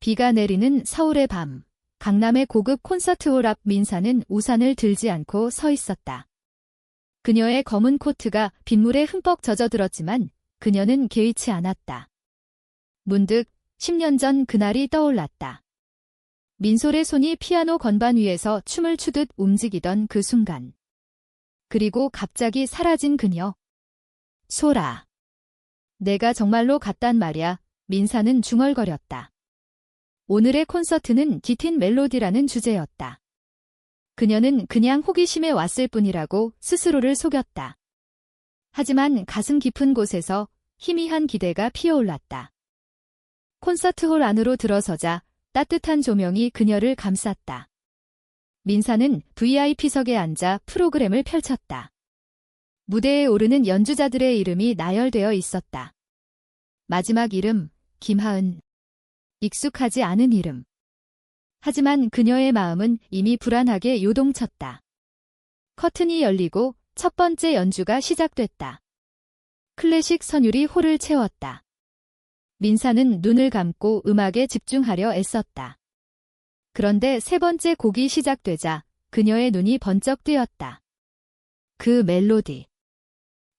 비가 내리는 서울의 밤. 강남의 고급 콘서트홀 앞 민사는 우산을 들지 않고 서 있었다. 그녀의 검은 코트가 빗물에 흠뻑 젖어들었지만 그녀는 개의치 않았다. 문득 10년 전 그날이 떠올랐다. 민솔의 손이 피아노 건반 위에서 춤을 추듯 움직이던 그 순간. 그리고 갑자기 사라진 그녀. 소라. 내가 정말로 갔단 말야. 민사는 중얼거렸다. 오늘의 콘서트는 기틴 멜로디라는 주제였다. 그녀는 그냥 호기심에 왔을 뿐이라고 스스로를 속였다. 하지만 가슴 깊은 곳에서 희미한 기대가 피어올랐다. 콘서트홀 안으로 들어서자 따뜻한 조명이 그녀를 감쌌다. 민사는 VIP석에 앉아 프로그램을 펼쳤다. 무대에 오르는 연주자들의 이름이 나열되어 있었다. 마지막 이름, 김하은. 익숙하지 않은 이름. 하지만 그녀의 마음은 이미 불안하게 요동쳤다. 커튼이 열리고 첫 번째 연주가 시작됐다. 클래식 선율이 홀을 채웠다. 민사는 눈을 감고 음악에 집중하려 애썼다. 그런데 세 번째 곡이 시작되자 그녀의 눈이 번쩍 뜨였다. 그 멜로디.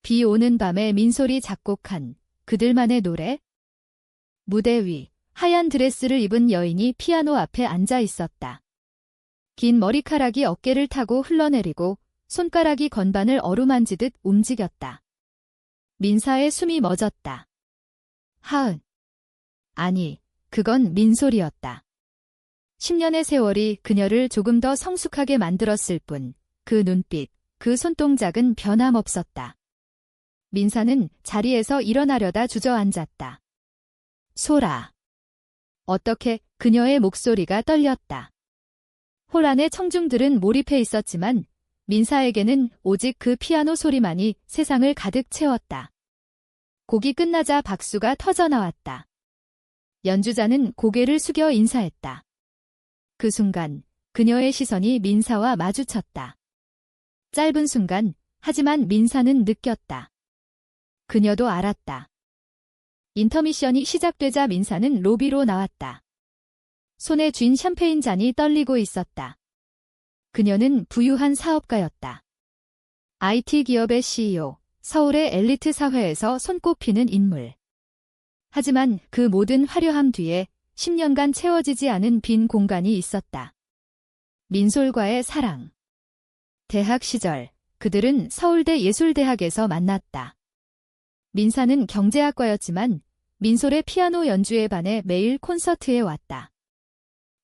비 오는 밤에 민솔이 작곡한 그들만의 노래? 무대 위. 하얀 드레스를 입은 여인이 피아노 앞에 앉아 있었다. 긴 머리카락이 어깨를 타고 흘러내리고 손가락이 건반을 어루만지듯 움직였다. 민사의 숨이 멎었다. 하은. 아니, 그건 민솔이었다. 10년의 세월이 그녀를 조금 더 성숙하게 만들었을 뿐, 그 눈빛, 그 손동작은 변함없었다. 민사는 자리에서 일어나려다 주저앉았다. 소라. 어떻게 그녀의 목소리가 떨렸다. 홀 안의 청중들은 몰입해 있었지만 민사에게는 오직 그 피아노 소리만이 세상을 가득 채웠다. 곡이 끝나자 박수가 터져나왔다. 연주자는 고개를 숙여 인사했다. 그 순간 그녀의 시선이 민사와 마주쳤다. 짧은 순간, 하지만 민사는 느꼈다. 그녀도 알았다. 인터미션이 시작되자 민사는 로비로 나왔다. 손에 쥔 샴페인 잔이 떨리고 있었다. 그녀는 부유한 사업가였다. IT 기업의 CEO, 서울의 엘리트 사회에서 손꼽히는 인물. 하지만 그 모든 화려함 뒤에 10년간 채워지지 않은 빈 공간이 있었다. 민솔과의 사랑. 대학 시절, 그들은 서울대 예술대학에서 만났다. 민사는 경제학과였지만 민솔의 피아노 연주에 반해 매일 콘서트에 왔다.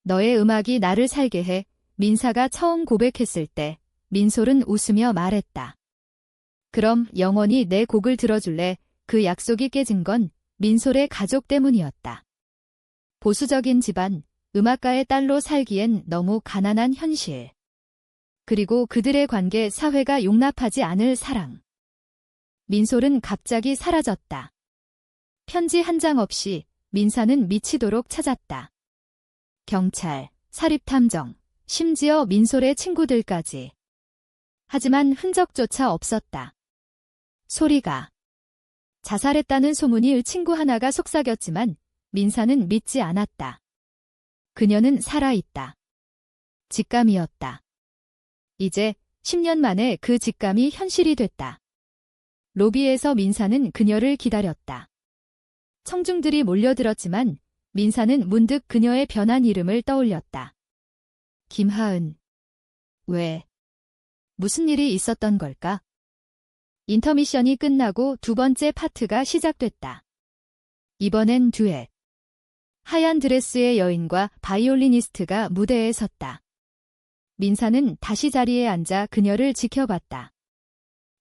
너의 음악이 나를 살게 해. 민사가 처음 고백했을 때 민솔은 웃으며 말했다. 그럼 영원히 내 곡을 들어줄래? 그 약속이 깨진 건 민솔의 가족 때문이었다. 보수적인 집안, 음악가의 딸로 살기엔 너무 가난한 현실. 그리고 그들의 관계, 사회가 용납하지 않을 사랑. 민솔은 갑자기 사라졌다. 편지 한 장 없이 민사는 미치도록 찾았다. 경찰, 사립탐정, 심지어 민솔의 친구들까지. 하지만 흔적조차 없었다. 소리가. 자살했다는 소문이 친구 하나가 속삭였지만 민사는 믿지 않았다. 그녀는 살아있다. 직감이었다. 이제 10년 만에 그 직감이 현실이 됐다. 로비에서 민사는 그녀를 기다렸다. 청중들이 몰려들었지만 민사는 문득 그녀의 변한 이름을 떠올렸다. 김하은. 왜? 무슨 일이 있었던 걸까? 인터미션이 끝나고 두 번째 파트가 시작됐다. 이번엔 듀엣. 하얀 드레스의 여인과 바이올리니스트가 무대에 섰다. 민사는 다시 자리에 앉아 그녀를 지켜봤다.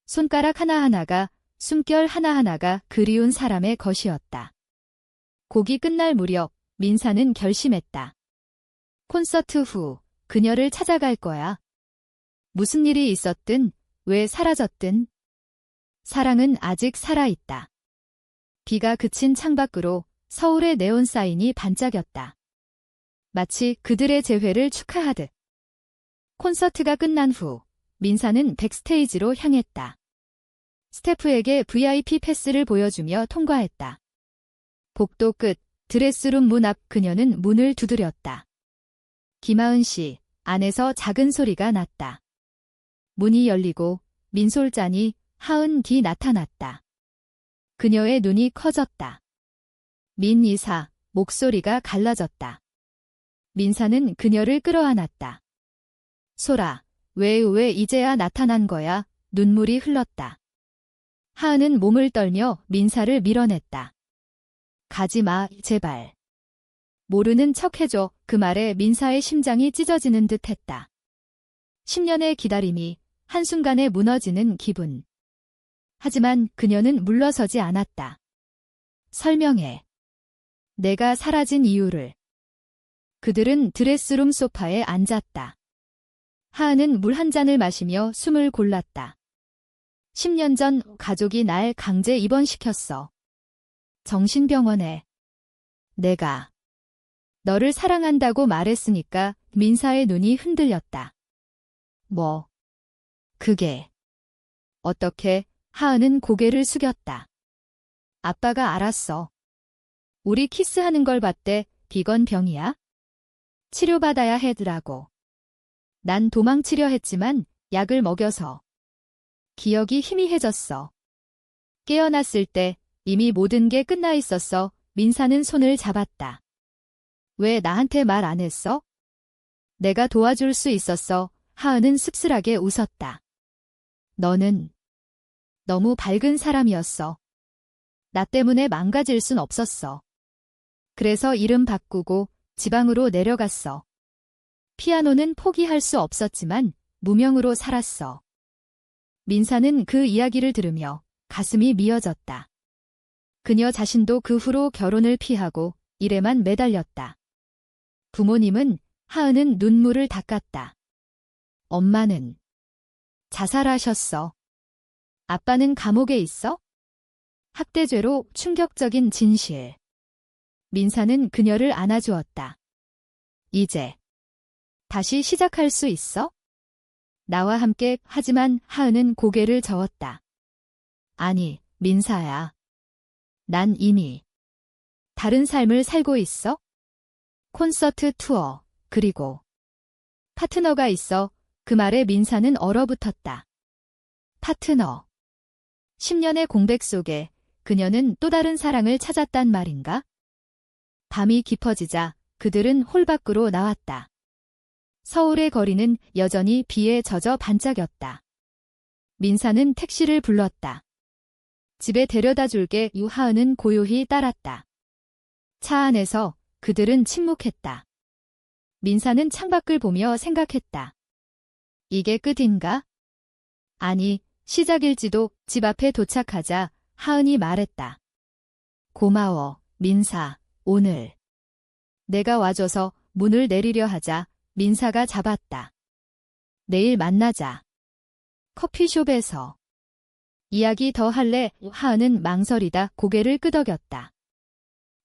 손가락 하나하나가, 숨결 하나하나가 그리운 사람의 것이었다. 곡이 끝날 무렵 민사는 결심했다. 콘서트 후 그녀를 찾아갈 거야. 무슨 일이 있었든, 왜 사라졌든. 사랑은 아직 살아있다. 비가 그친 창밖으로 서울의 네온 사인이 반짝였다. 마치 그들의 재회를 축하하듯. 콘서트가 끝난 후 민사는 백스테이지로 향했다. 스태프에게 VIP 패스를 보여주며 통과했다. 복도 끝, 드레스룸 문 앞 그녀는 문을 두드렸다. 김하은 씨, 안에서 작은 소리가 났다. 문이 열리고 민솔잔이 하은 뒤 나타났다. 그녀의 눈이 커졌다. 민 이사, 목소리가 갈라졌다. 민사는 그녀를 끌어안았다. 소라, 왜 이제야 나타난 거야? 눈물이 흘렀다. 하은은 몸을 떨며 민사를 밀어냈다. 가지 마, 제발. 모르는 척 해줘. 그 말에 민사의 심장이 찢어지는 듯 했다. 10년의 기다림이 한순간에 무너지는 기분. 하지만 그녀는 물러서지 않았다. 설명해. 내가 사라진 이유를. 그들은 드레스룸 소파에 앉았다. 하은은 물 한 잔을 마시며 숨을 골랐다. 10년 전 가족이 날 강제 입원시켰어. 정신병원에. 내가 너를 사랑한다고 말했으니까. 민사의 눈이 흔들렸다. 뭐? 그게. 어떻게? 하은은 고개를 숙였다. 아빠가 알았어. 우리 키스하는 걸 봤대. 비건병이야? 치료받아야 해더라고. 난 도망치려 했지만 약을 먹여서. 기억이 희미해졌어. 깨어났을 때 이미 모든 게 끝나 있었어. 민사는 손을 잡았다. 왜 나한테 말 안 했어? 내가 도와줄 수 있었어. 하은은 씁쓸하게 웃었다. 너는 너무 밝은 사람이었어. 나 때문에 망가질 순 없었어. 그래서 이름 바꾸고 지방으로 내려갔어. 피아노는 포기할 수 없었지만 무명으로 살았어. 민사는 그 이야기를 들으며 가슴이 미어졌다. 그녀 자신도 그 후로 결혼을 피하고 일에만 매달렸다. 부모님은 하은은 눈물을 닦았다. 엄마는 자살하셨어. 아빠는 감옥에 있어? 학대죄로 충격적인 진실. 민사는 그녀를 안아주었다. 이제 다시 시작할 수 있어? 나와 함께. 하지만 하은은 고개를 저었다. 아니, 민사야. 난 이미 다른 삶을 살고 있어? 콘서트 투어, 그리고 파트너가 있어. 그 말에 민사는 얼어붙었다. 파트너. 10년의 공백 속에 그녀는 또 다른 사랑을 찾았단 말인가? 밤이 깊어지자 그들은 홀 밖으로 나왔다. 서울의 거리는 여전히 비에 젖어 반짝였다. 민사는 택시를 불렀다. 집에 데려다 줄게. 유하은은 고요히 따랐다. 차 안에서 그들은 침묵했다. 민사는 창밖을 보며 생각했다. 이게 끝인가? 아니, 시작일지도. 집 앞에 도착하자 하은이 말했다. 고마워, 민사. 오늘 내가 와줘서. 문을 내리려 하자 민사가 잡았다. 내일 만나자. 커피숍에서. 이야기 더 할래? 하은은 망설이다 고개를 끄덕였다.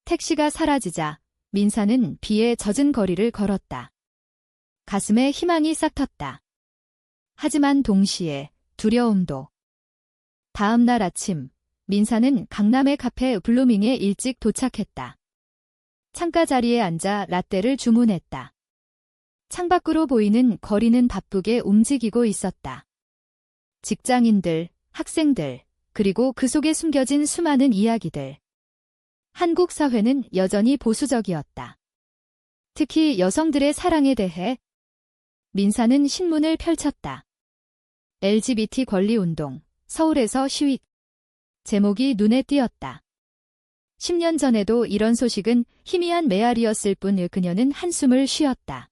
택시가 사라지자 민사는 비에 젖은 거리를 걸었다. 가슴에 희망이 싹 텄다. 하지만 동시에 두려움도. 다음 날 아침 민사는 강남의 카페 블루밍에 일찍 도착했다. 창가 자리에 앉아 라떼를 주문했다. 창밖으로 보이는 거리는 바쁘게 움직이고 있었다. 직장인들, 학생들, 그리고 그 속에 숨겨진 수많은 이야기들. 한국 사회는 여전히 보수적이었다. 특히 여성들의 사랑에 대해. 민사는 신문을 펼쳤다. LGBT 권리운동, 서울에서 시위. 제목이 눈에 띄었다. 10년 전에도 이런 소식은 희미한 메아리였을 뿐. 그녀는 한숨을 쉬었다.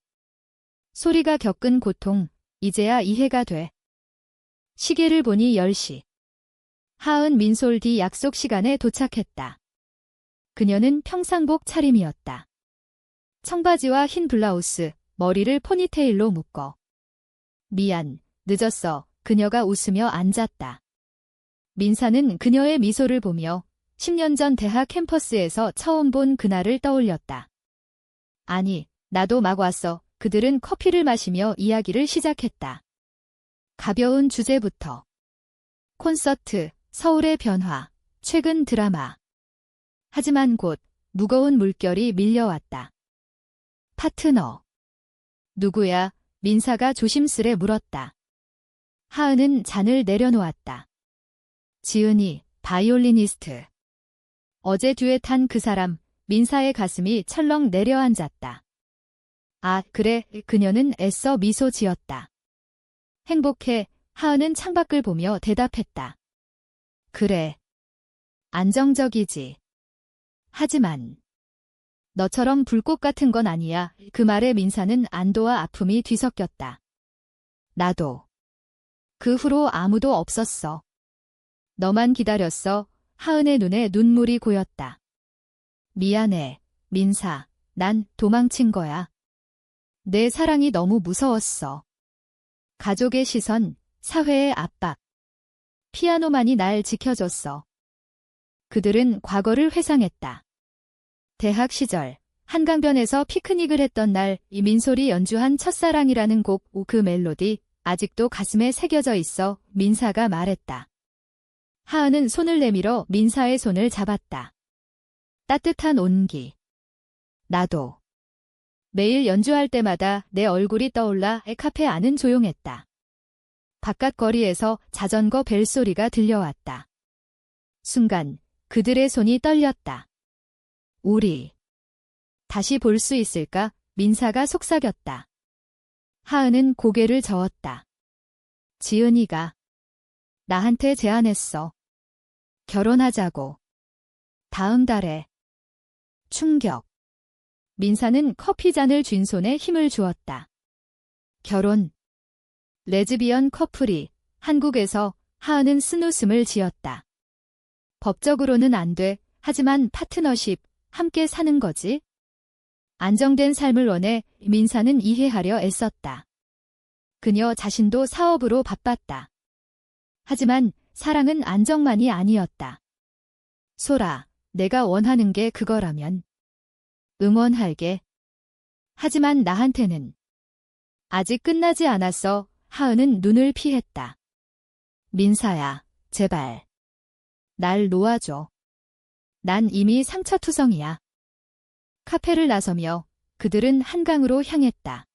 소리가 겪은 고통, 이제야 이해가 돼. 시계를 보니 10시. 하은 민솔 뒤 약속 시간에 도착했다. 그녀는 평상복 차림이었다. 청바지와 흰 블라우스, 머리를 포니테일로 묶어. 미안, 늦었어. 그녀가 웃으며 앉았다. 민사는 그녀의 미소를 보며 10년 전 대학 캠퍼스에서 처음 본 그날을 떠올렸다. 아니, 나도 막 왔어. 그들은 커피를 마시며 이야기를 시작했다. 가벼운 주제부터. 콘서트, 서울의 변화, 최근 드라마. 하지만 곧 무거운 물결이 밀려왔다. 파트너. 누구야? 민사가 조심스레 물었다. 하은은 잔을 내려놓았다. 지은이, 바이올리니스트. 어제 듀엣한 그 사람. 민사의 가슴이 철렁 내려앉았다. 아, 그래. 그녀는 애써 미소 지었다. 행복해. 하은은 창밖을 보며 대답했다. 그래. 안정적이지. 하지만 너처럼 불꽃 같은 건 아니야. 그 말에 민사는 안도와 아픔이 뒤섞였다. 나도. 그 후로 아무도 없었어. 너만 기다렸어. 하은의 눈에 눈물이 고였다. 미안해, 민사. 난 도망친 거야. 내 사랑이 너무 무서웠어. 가족의 시선, 사회의 압박. 피아노만이 날 지켜줬어. 그들은 과거를 회상했다. 대학 시절, 한강변에서 피크닉을 했던 날, 이 민솔이 연주한 첫사랑이라는 곡, 그 멜로디, 아직도 가슴에 새겨져 있어. 민사가 말했다. 하은은 손을 내밀어 민사의 손을 잡았다. 따뜻한 온기. 나도. 매일 연주할 때마다 내 얼굴이 떠올라. 카페 안은 조용했다. 바깥 거리에서 자전거 벨소리가 들려왔다. 순간 그들의 손이 떨렸다. 우리 다시 볼 수 있을까? 민사가 속삭였다. 하은은 고개를 저었다. 지은이가 나한테 제안했어. 결혼하자고. 다음 달에. 충격. 민사는 커피잔을 쥔 손에 힘을 주었다. 결혼. 레즈비언 커플이 한국에서. 하은은 쓴웃음을 지었다. 법적으로는 안 돼. 하지만 파트너십, 함께 사는 거지. 안정된 삶을 원해. 민사는 이해하려 애썼다. 그녀 자신도 사업으로 바빴다. 하지만 사랑은 안정만이 아니었다. 소라, 내가 원하는 게 그거라면 응원할게. 하지만 나한테는 아직 끝나지 않았어. 하은은 눈을 피했다. 민사야, 제발. 날 놓아줘. 난 이미 상처투성이야. 카페를 나서며 그들은 한강으로 향했다.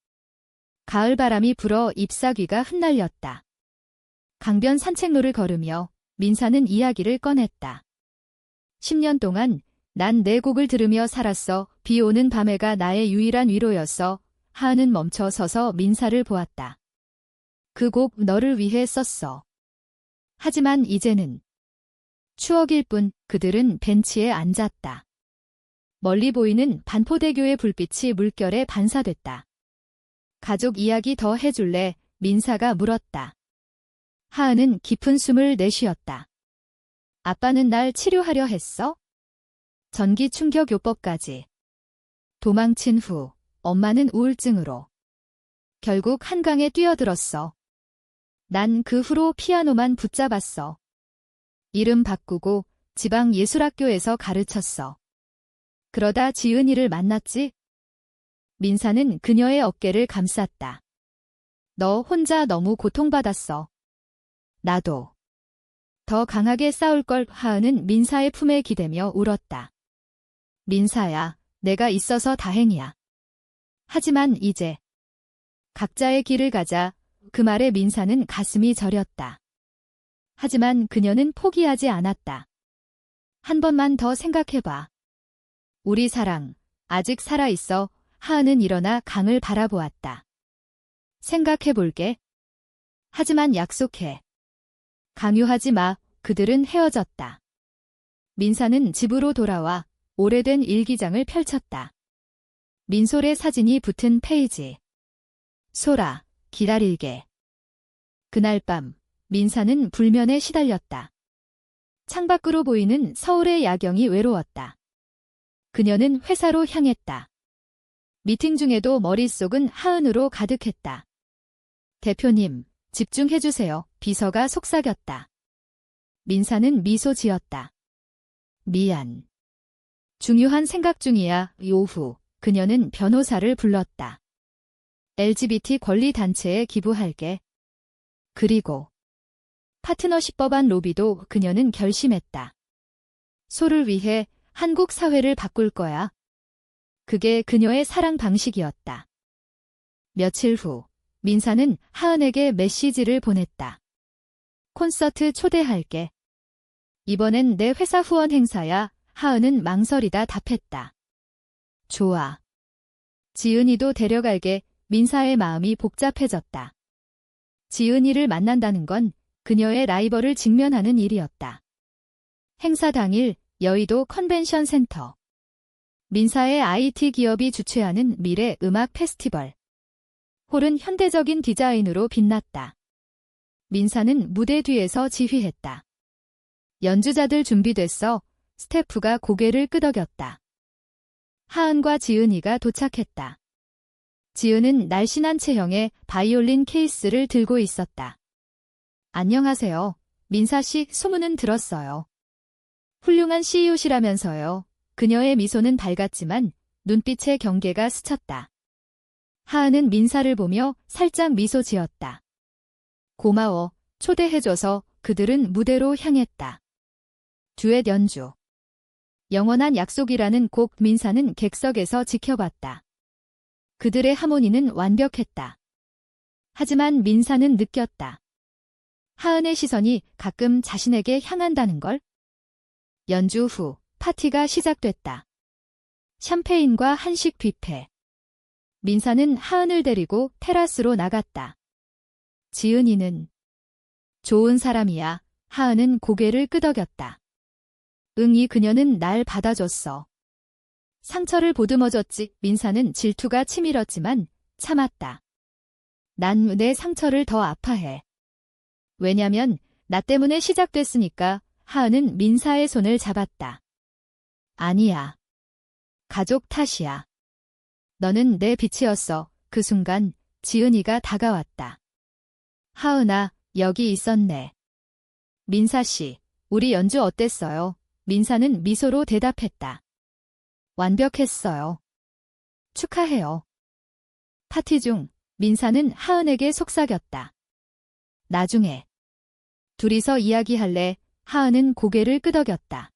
가을바람이 불어 잎사귀가 흩날렸다. 강변 산책로를 걸으며 민사는 이야기를 꺼냈다. 10년 동안 난 내 곡을 들으며 살았어. 비 오는 밤에가 나의 유일한 위로였어. 하은은 멈춰 서서 민사를 보았다. 그 곡 너를 위해 썼어. 하지만 이제는 추억일 뿐. 그들은 벤치에 앉았다. 멀리 보이는 반포대교의 불빛이 물결에 반사됐다. 가족 이야기 더 해줄래? 민사가 물었다. 하은은 깊은 숨을 내쉬었다. 아빠는 날 치료하려 했어? 전기 충격 요법까지. 도망친 후 엄마는 우울증으로. 결국 한강에 뛰어들었어. 난 그 후로 피아노만 붙잡았어. 이름 바꾸고 지방 예술학교에서 가르쳤어. 그러다 지은이를 만났지? 민사는 그녀의 어깨를 감쌌다. 너 혼자 너무 고통받았어. 나도. 더 강하게 싸울 걸. 하은은 민사의 품에 기대며 울었다. 민사야, 내가 있어서 다행이야. 하지만 이제 각자의 길을 가자. 그 말에 민사는 가슴이 저렸다. 하지만 그녀는 포기하지 않았다. 한 번만 더 생각해봐. 우리 사랑, 아직 살아있어. 하은은 일어나 강을 바라보았다. 생각해볼게. 하지만 약속해. 강요하지 마. 그들은 헤어졌다. 민사는 집으로 돌아와 오래된 일기장을 펼쳤다. 민솔의 사진이 붙은 페이지. 소라, 기다릴게. 그날 밤, 민사는 불면에 시달렸다. 창밖으로 보이는 서울의 야경이 외로웠다. 그녀는 회사로 향했다. 미팅 중에도 머릿속은 하은으로 가득했다. 대표님, 집중해주세요. 비서가 속삭였다. 민사는 미소 지었다. 미안. 중요한 생각 중이야. 오후, 그녀는 변호사를 불렀다. LGBT 권리 단체에 기부할게. 그리고 파트너십 법안 로비도 그녀는 결심했다. 소를 위해. 한국 사회를 바꿀 거야. 그게 그녀의 사랑 방식이었다. 며칠 후, 민사는 하은에게 메시지를 보냈다. 콘서트 초대할게. 이번엔 내 회사 후원 행사야. 하은은 망설이다 답했다. 좋아. 지은이도 데려갈게. 민사의 마음이 복잡해졌다. 지은이를 만난다는 건 그녀의 라이벌을 직면하는 일이었다. 행사 당일 여의도 컨벤션 센터. 민사의 IT 기업이 주최하는 미래 음악 페스티벌. 홀은 현대적인 디자인으로 빛났다. 민사는 무대 뒤에서 지휘했다. 연주자들 준비됐어. 스태프가 고개를 끄덕였다. 하은과 지은이가 도착했다. 지은은 날씬한 체형에 바이올린 케이스를 들고 있었다. 안녕하세요. 민사 씨, 소문은 들었어요. 훌륭한 CEO시라면서요. 그녀의 미소는 밝았지만 눈빛의 경계가 스쳤다. 하은은 민사를 보며 살짝 미소 지었다. 고마워. 초대해줘서. 그들은 무대로 향했다. 듀엣 연주. 영원한 약속이라는 곡. 민사는 객석에서 지켜봤다. 그들의 하모니는 완벽했다. 하지만 민사는 느꼈다. 하은의 시선이 가끔 자신에게 향한다는 걸. 연주 후 파티가 시작됐다. 샴페인과 한식 뷔페. 민사는 하은을 데리고 테라스로 나갔다. 지은이는 좋은 사람이야. 하은은 고개를 끄덕였다. 응이 그녀는 날 받아줬어. 상처를 보듬어줬지. 민사는 질투가 치밀었지만 참았다. 난 내 상처를 더 아파해. 왜냐면 나 때문에 시작됐으니까. 하은은 민사의 손을 잡았다. 아니야. 가족 탓이야. 너는 내 빛이었어. 그 순간 지은이가 다가왔다. 하은아, 여기 있었네. 민사 씨, 우리 연주 어땠어요? 민사는 미소로 대답했다. 완벽했어요. 축하해요. 파티 중 민사는 하은에게 속삭였다. 나중에 둘이서 이야기할래? 하은은 고개를 끄덕였다.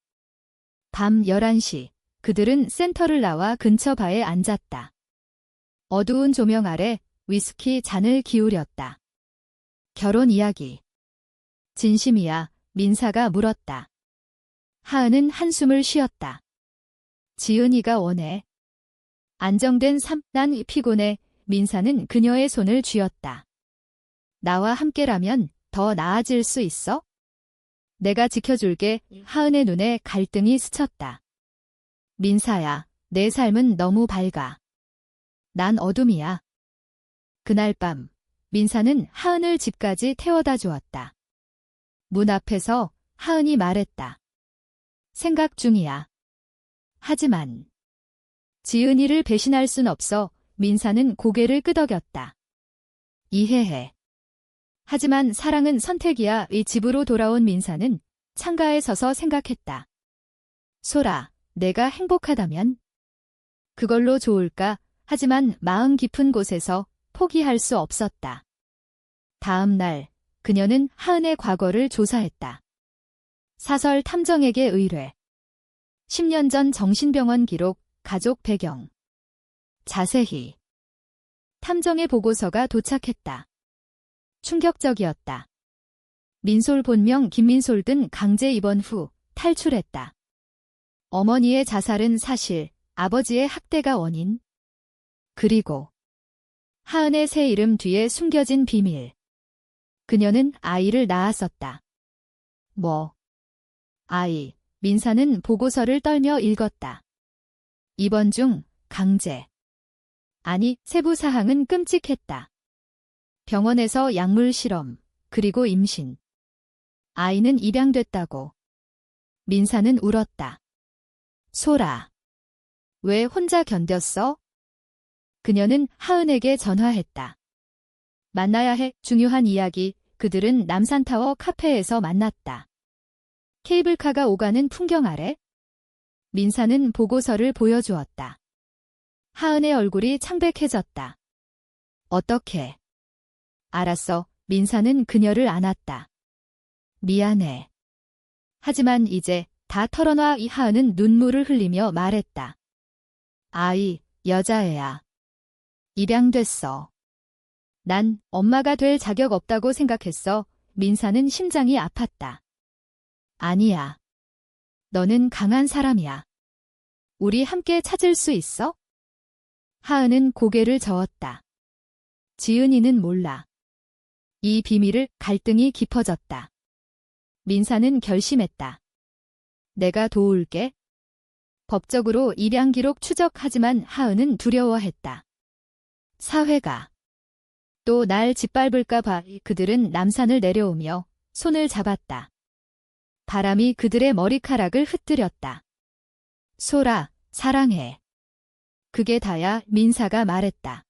밤 11시, 그들은 센터를 나와 근처 바에 앉았다. 어두운 조명 아래 위스키 잔을 기울였다. 결혼 이야기. 진심이야, 민사가 물었다. 하은은 한숨을 쉬었다. 지은이가 원해. 안정된 삶. 난 피곤해. 민사는 그녀의 손을 쥐었다. 나와 함께라면 더 나아질 수 있어? 내가 지켜줄게. 하은의 눈에 갈등이 스쳤다. 민사야, 내 삶은 너무 밝아. 난 어둠이야. 그날 밤, 민사는 하은을 집까지 태워다 주었다. 문 앞에서 하은이 말했다. 생각 중이야. 하지만 지은이를 배신할 순 없어. 민사는 고개를 끄덕였다. 이해해. 하지만 사랑은 선택이야. 이 집으로 돌아온 민사는 창가에 서서 생각했다. 소라, 내가 행복하다면? 그걸로 좋을까? 하지만 마음 깊은 곳에서 포기할 수 없었다. 다음 날, 그녀는 하은의 과거를 조사했다. 사설 탐정에게 의뢰. 10년 전 정신병원 기록, 가족 배경. 자세히. 탐정의 보고서가 도착했다. 충격적이었다. 민솔 본명 김민솔 등 강제 입원 후 탈출했다. 어머니의 자살은 사실, 아버지의 학대가 원인. 그리고 하은의 새 이름 뒤에 숨겨진 비밀. 그녀는 아이를 낳았었다. 뭐? 아이. 민사는 보고서를 떨며 읽었다. 입원 중, 강제. 아니, 세부 사항은 끔찍했다. 병원에서 약물 실험, 그리고 임신. 아이는 입양됐다고. 민사는 울었다. 소라. 왜 혼자 견뎠어? 그녀는 하은에게 전화했다. 만나야 해. 중요한 이야기. 그들은 남산타워 카페에서 만났다. 케이블카가 오가는 풍경 아래 민사는 보고서를 보여주었다. 하은의 얼굴이 창백해졌다. 어떻게? 알았어. 민사는 그녀를 안았다. 미안해. 하지만 이제 다 털어놔. 이 하은은 눈물을 흘리며 말했다. 아이, 여자애야. 입양됐어. 난 엄마가 될 자격 없다고 생각했어. 민사는 심장이 아팠다. 아니야. 너는 강한 사람이야. 우리 함께 찾을 수 있어? 하은은 고개를 저었다. 지은이는 몰라. 이 비밀을 갈등이 깊어졌다. 민사는 결심했다. 내가 도울게. 법적으로 입양 기록 추적하지만 하은은 두려워했다. 사회가 또 날 짓밟을까 봐. 그들은 남산을 내려오며 손을 잡았다. 바람이 그들의 머리카락을 흩뜨렸다. 소라, 사랑해. 그게 다야. 민사가 말했다.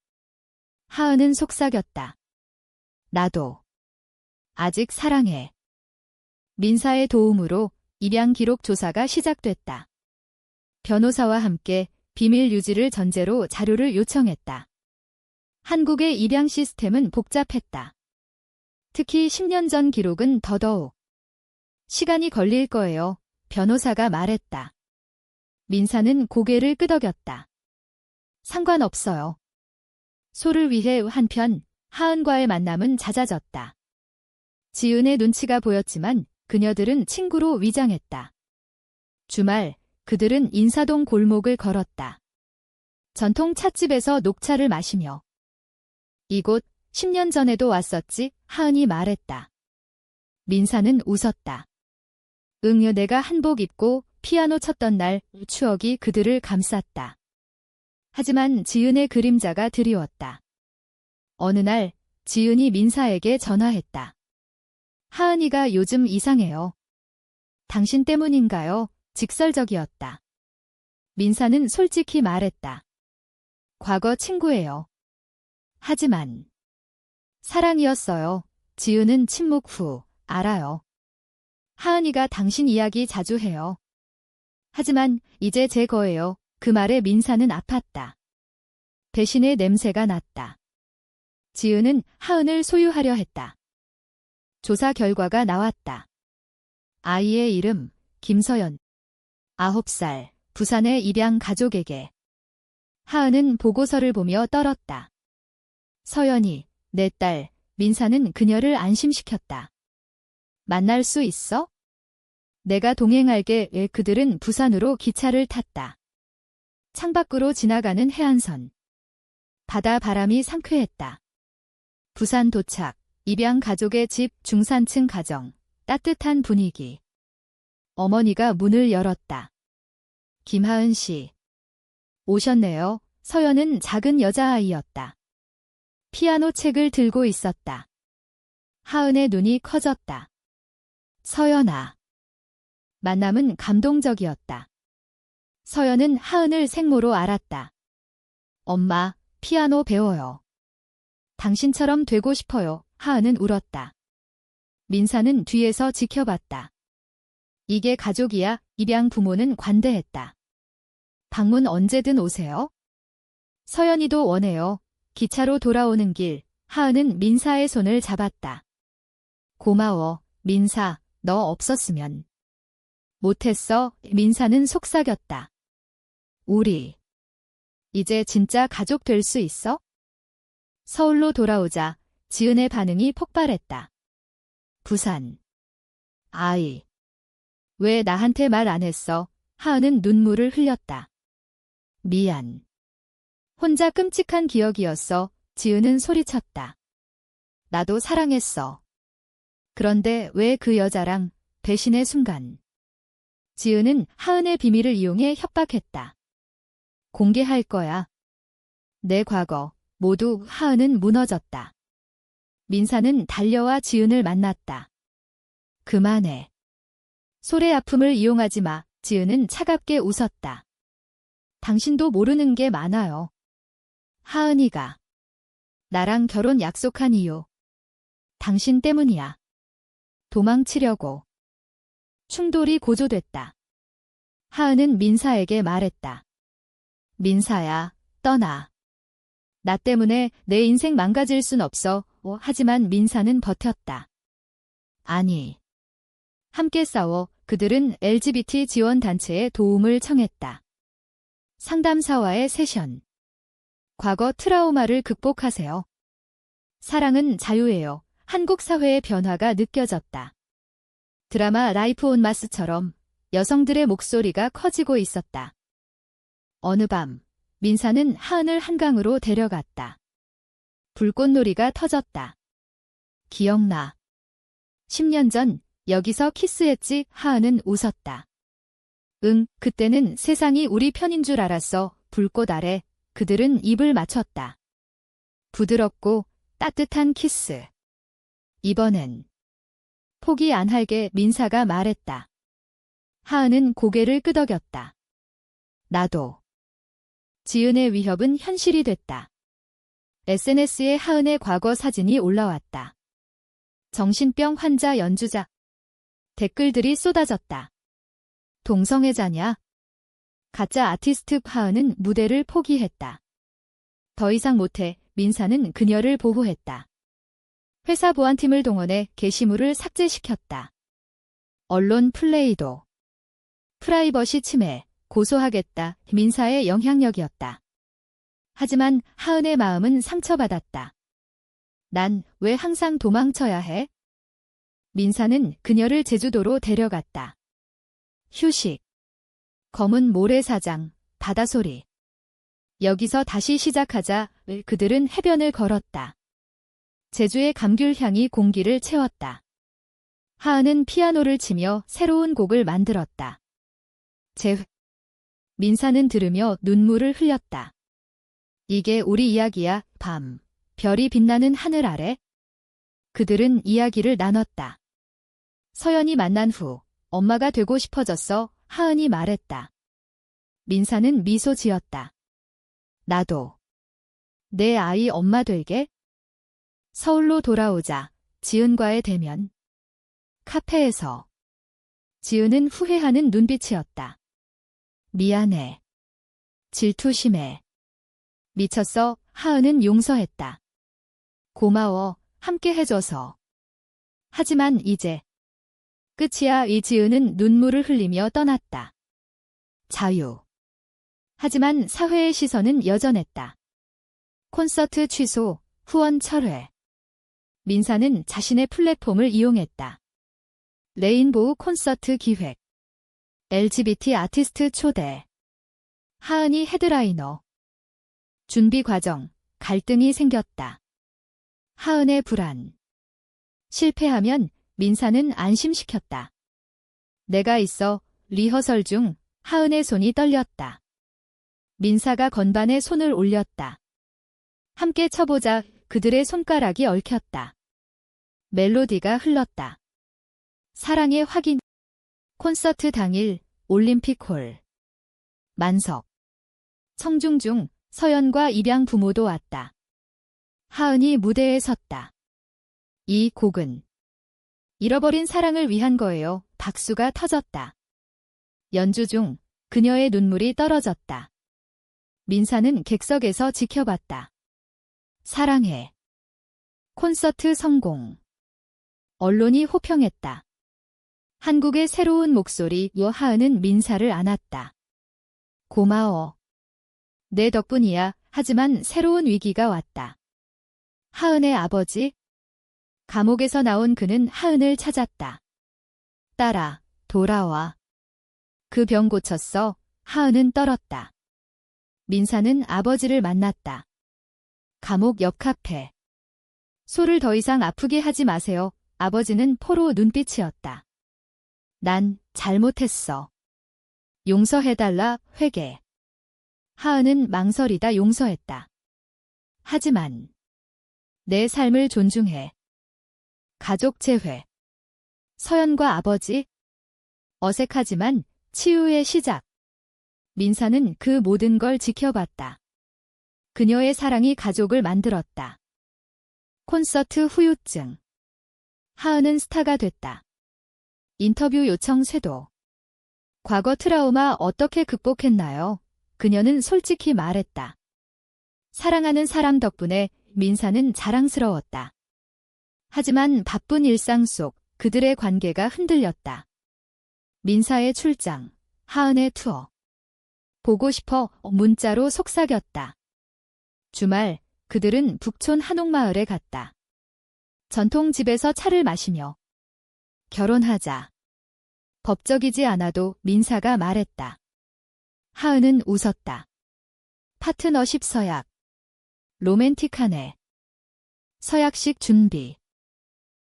하은은 속삭였다. 나도. 아직 사랑해. 민사의 도움으로 입양 기록 조사가 시작됐다. 변호사와 함께 비밀 유지를 전제로 자료를 요청했다. 한국의 입양 시스템은 복잡했다. 특히 10년 전 기록은 더더욱. 시간이 걸릴 거예요. 변호사가 말했다. 민사는 고개를 끄덕였다. 상관없어요. 소를 위해. 한편 하은과의 만남은 잦아졌다. 지은의 눈치가 보였지만 그녀들은 친구로 위장했다. 주말 그들은 인사동 골목을 걸었다. 전통 찻집에서 녹차를 마시며. 이곳 10년 전에도 왔었지. 하은이 말했다. 민사는 웃었다. 응요. 내가 한복 입고 피아노 쳤던 날. 추억이 그들을 감쌌다. 하지만 지은의 그림자가 드리웠다. 어느 날 지은이 민사에게 전화했다. 하은이가 요즘 이상해요. 당신 때문인가요? 직설적이었다. 민사는 솔직히 말했다. 과거 친구예요. 하지만 사랑이었어요. 지은은 침묵 후 알아요. 하은이가 당신 이야기 자주 해요. 하지만 이제 제 거예요. 그 말에 민사는 아팠다. 배신의 냄새가 났다. 지은은 하은을 소유하려 했다. 조사 결과가 나왔다. 아이의 이름 김서연. 9살, 부산의 입양 가족에게. 하은은 보고서를 보며 떨었다. 서연이, 내 딸. 민사는 그녀를 안심시켰다. 만날 수 있어? 내가 동행할게. 그들은 부산으로 기차를 탔다. 창밖으로 지나가는 해안선. 바다 바람이 상쾌했다. 부산 도착. 입양 가족의 집. 중산층 가정. 따뜻한 분위기. 어머니가 문을 열었다. 김하은 씨. 오셨네요. 서연은 작은 여자아이였다. 피아노 책을 들고 있었다. 하은의 눈이 커졌다. 서연아. 만남은 감동적이었다. 서연은 하은을 생모로 알았다. 엄마, 피아노 배워요. 당신처럼 되고 싶어요. 하은은 울었다. 민사는 뒤에서 지켜봤다. 이게 가족이야. 입양 부모는 관대했다. 방문 언제든 오세요. 서연이도 원해요. 기차로 돌아오는 길, 하은은 민사의 손을 잡았다. 고마워, 민사. 너 없었으면. 못했어. 민사는 속삭였다. 우리 이제 진짜 가족 될 수 있어? 서울로 돌아오자 지은의 반응이 폭발했다. 부산. 아이. 왜 나한테 말 안 했어? 하은은 눈물을 흘렸다. 미안. 혼자 끔찍한 기억이었어. 지은은 소리쳤다. 나도 사랑했어. 그런데 왜 그 여자랑 배신의 순간. 지은은 하은의 비밀을 이용해 협박했다. 공개할 거야. 내 과거. 모두. 하은은 무너졌다. 민사는 달려와 지은을 만났다. 그만해. 소래 아픔을 이용하지 마. 지은은 차갑게 웃었다. 당신도 모르는 게 많아요. 하은이가 나랑 결혼 약속한 이유. 당신 때문이야. 도망치려고. 충돌이 고조됐다. 하은은 민사에게 말했다. 민사야, 떠나. 나 때문에 내 인생 망가질 순 없어. 하지만 민사는 버텼다. 아니. 함께 싸워. 그들은 LGBT 지원 단체에 도움을 청했다. 상담사와의 세션. 과거 트라우마를 극복하세요. 사랑은 자유예요. 한국 사회의 변화가 느껴졌다. 드라마 라이프 온 마스처럼 여성들의 목소리가 커지고 있었다. 어느 밤, 민사는 하은을 한강으로 데려갔다. 불꽃놀이가 터졌다. 기억나. 10년 전 여기서 키스했지? 하은은 웃었다. 응, 그때는 세상이 우리 편인 줄 알았어. 불꽃 아래 그들은 입을 맞췄다. 부드럽고 따뜻한 키스. 이번엔 포기 안 할게, 민사가 말했다. 하은은 고개를 끄덕였다. 나도. 지은의 위협은 현실이 됐다. SNS에 하은의 과거 사진이 올라왔다. 정신병 환자 연주자. 댓글들이 쏟아졌다. 동성애자냐? 가짜 아티스트. 하은은 무대를 포기했다. 더 이상 못해. 민사는 그녀를 보호했다. 회사 보안팀을 동원해 게시물을 삭제시켰다. 언론 플레이도. 프라이버시 침해, 고소하겠다. 민사의 영향력이었다. 하지만 하은의 마음은 상처받았다. 난 왜 항상 도망쳐야 해? 민사는 그녀를 제주도로 데려갔다. 휴식. 검은 모래사장, 바다소리. 여기서 다시 시작하자. 그들은 해변을 걸었다. 제주의 감귤향이 공기를 채웠다. 하은은 피아노를 치며 새로운 곡을 만들었다. 민사는 들으며 눈물을 흘렸다. 이게 우리 이야기야. 밤, 별이 빛나는 하늘 아래. 그들은 이야기를 나눴다. 서연이 만난 후 엄마가 되고 싶어졌어. 하은이 말했다. 민사는 미소 지었다. 나도. 내 아이 엄마 되게? 서울로 돌아오자 지은과의 대면. 카페에서. 지은은 후회하는 눈빛이었다. 미안해. 질투심해. 미쳤어. 하은은 용서했다. 고마워. 함께 해줘서. 하지만 이제 끝이야. 이지은은 눈물을 흘리며 떠났다. 자유. 하지만 사회의 시선은 여전했다. 콘서트 취소, 후원 철회. 민사는 자신의 플랫폼을 이용했다. 레인보우 콘서트 기획. LGBT 아티스트 초대. 하은이 헤드라이너. 준비 과정, 갈등이 생겼다. 하은의 불안. 실패하면 민사는 안심시켰다. 내가 있어. 리허설 중 하은의 손이 떨렸다. 민사가 건반에 손을 올렸다. 함께 쳐보자. 그들의 손가락이 얽혔다. 멜로디가 흘렀다. 사랑의 확인. 콘서트 당일 올림픽홀. 만석. 청중 중 서연과 입양 부모도 왔다. 하은이 무대에 섰다. 이 곡은 잃어버린 사랑을 위한 거예요. 박수가 터졌다. 연주 중 그녀의 눈물이 떨어졌다. 민사는 객석에서 지켜봤다. 사랑해. 콘서트 성공. 언론이 호평했다. 한국의 새로운 목소리. 하은은 민사를 안았다. 고마워. 내 덕분이야. 하지만 새로운 위기가 왔다. 하은의 아버지. 감옥에서 나온 그는 하은을 찾았다. 딸아, 돌아와. 그 병 고쳤어. 하은은 떨었다. 민사는 아버지를 만났다. 감옥 옆 카페. 소를 더 이상 아프게 하지 마세요. 아버지는 포로 눈빛이었다. 난 잘못했어. 용서해달라. 회개. 하은은 망설이다 용서했다. 하지만 내 삶을 존중해. 가족 재회. 서연과 아버지. 어색하지만 치유의 시작. 민사는 그 모든 걸 지켜봤다. 그녀의 사랑이 가족을 만들었다. 콘서트 후유증. 하은은 스타가 됐다. 인터뷰 요청 쇄도. 과거 트라우마 어떻게 극복했나요? 그녀는 솔직히 말했다. 사랑하는 사람 덕분에. 민사는 자랑스러웠다. 하지만 바쁜 일상 속 그들의 관계가 흔들렸다. 민사의 출장, 하은의 투어. 보고 싶어 문자로 속삭였다. 주말 그들은 북촌 한옥마을에 갔다. 전통집에서 차를 마시며 결혼하자. 법적이지 않아도 민사가 말했다. 하은은 웃었다. 파트너십 서약. 로맨틱하네. 서약식 준비.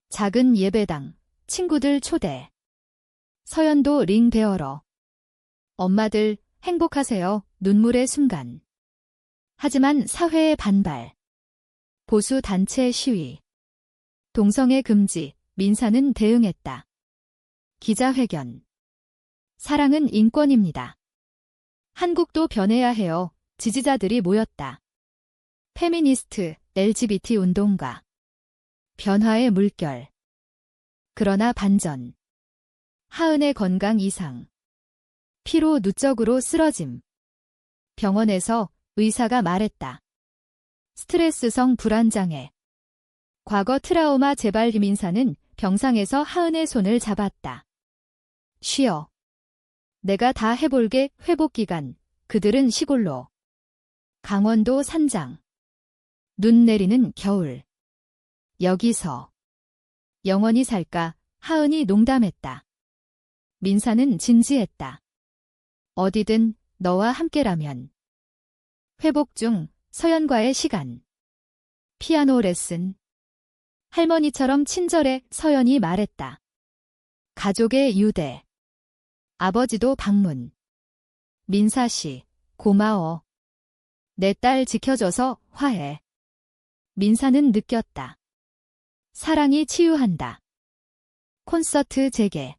작은 예배당, 친구들 초대. 서연도 링 베어러. 엄마들 행복하세요. 눈물의 순간. 하지만 사회의 반발. 보수 단체 시위. 동성애 금지. 민사는 대응했다. 기자회견. 사랑은 인권입니다. 한국도 변해야 해요. 지지자들이 모였다. 페미니스트, LGBT 운동가. 변화의 물결. 그러나 반전. 하은의 건강 이상. 피로 누적으로 쓰러짐. 병원에서 의사가 말했다. 스트레스성 불안장애. 과거 트라우마 재발. 민사는 병상에서 하은의 손을 잡았다. 쉬어. 내가 다 해볼게. 회복기간. 그들은 시골로. 강원도 산장. 눈 내리는 겨울. 여기서. 영원히 살까. 하은이 농담했다. 민사는 진지했다. 어디든 너와 함께라면. 회복 중 서연과의 시간. 피아노 레슨. 할머니처럼 친절해. 서연이 말했다. 가족의 유대. 아버지도 방문. 민사씨, 고마워. 내 딸 지켜줘서 화해. 민사는 느꼈다. 사랑이 치유한다. 콘서트 재개.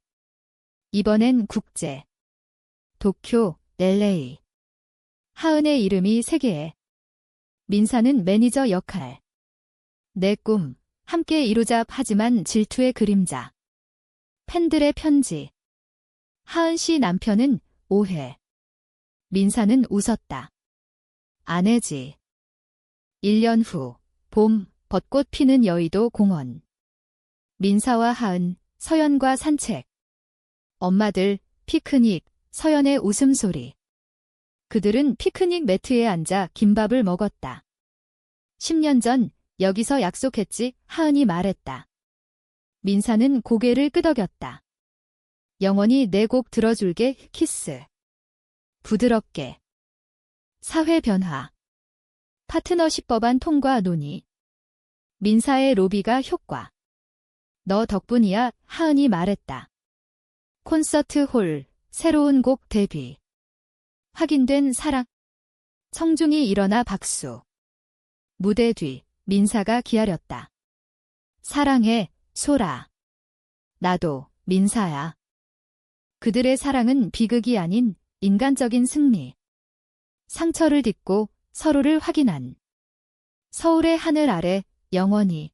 이번엔 국제. 도쿄, LA. 하은의 이름이 세계에. 민사는 매니저 역할. 내 꿈, 함께 이루자. 하지만 질투의 그림자. 팬들의 편지. 하은 씨 남편은 오해. 민사는 웃었다. 아내지. 1년 후, 봄, 벚꽃 피는 여의도 공원. 민사와 하은, 서연과 산책. 엄마들, 피크닉, 서연의 웃음소리. 그들은 피크닉 매트에 앉아 김밥을 먹었다. 10년 전 여기서 약속했지. 하은이 말했다. 민사는 고개를 끄덕였다. 영원히 내 곡 들어줄게. 키스. 부드럽게. 사회 변화. 파트너십 법안 통과 논의. 민사의 로비가 효과. 너 덕분이야. 하은이 말했다. 콘서트 홀, 새로운 곡 데뷔. 확인된 사랑. 청중이 일어나 박수. 무대 뒤, 민사가 기다렸다. 사랑해, 소라. 나도, 민사야. 그들의 사랑은 비극이 아닌 인간적인 승리. 상처를 딛고 서로를 확인한. 서울의 하늘 아래 영원히.